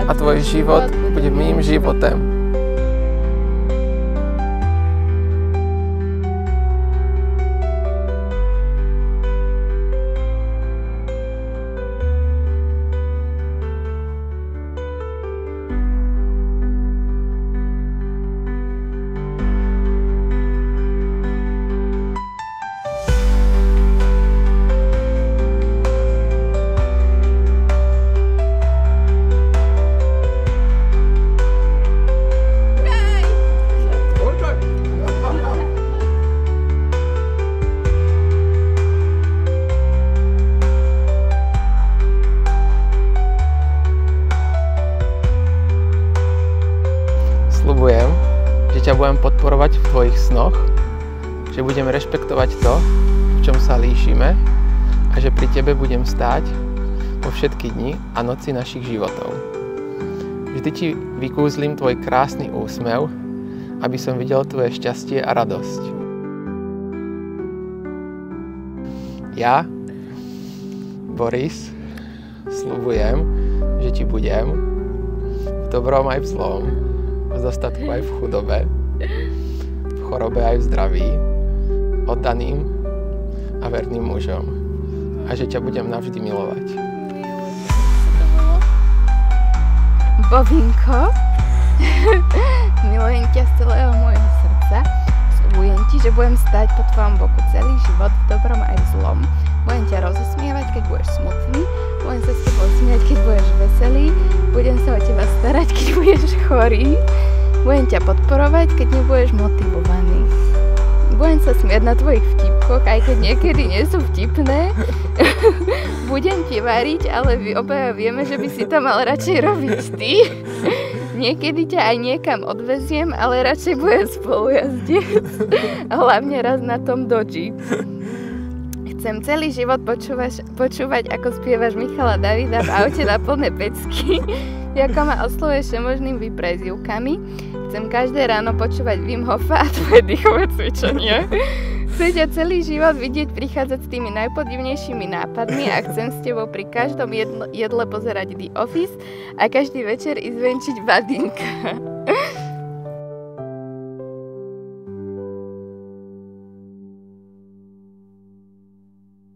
A tvoj život bude mým životem. Sľubujem, že ťa budem podporovať v tvojich snoch, že budem rešpektovať to, v čom sa líšime a že pri tebe budem stáť vo všetky dni a noci našich životov. Vždy ti vykúzlim tvoj krásny úsmev, aby som videl tvoje šťastie a radosť. Ja, Boris, sľubujem, že ti budem v dobrom aj v zlom, v dostatku aj v chudobe, v chorobe aj v zdraví, oddaným a verným mužom. A že ťa budem navždy milovať. Bobinko, milujem ťa z celého môjho srdca. Sľubujem ti, že budem stáť po tvojom boku celý život v dobrom aj v zlom. Budem ťa rozosmievať, keď budeš smutný. Budem sa s tebou smiať, keď budeš veselý. Budem sa o teba starať, keď budeš chorý. Budem ťa podporovať, keď nebudeš motivovaný. Budem sa smiať na tvojich vtipkoch, aj keď niekedy nie sú vtipné. Budem ti variť, ale obaja vieme, že by si to mal radšej robiť ty. Niekedy ťa aj niekam odveziem, ale radšej budem spolujazdec. Hlavne raz na tom Dodži. Chcem celý život počúvať, ako spievaš Michala Davida v aute na plné pecky, ako ma oslovuješ všemožnými prezývkami. Chcem každé ráno počúvať Wim Hofa a tvoje dýchové cvičenia. Chcem ťa celý život vidieť prichádzať s tými najpodivnejšími nápadmi a chcem s tebou pri každom jedle pozerať The Office a každý večer ísť venčiť Vadinka.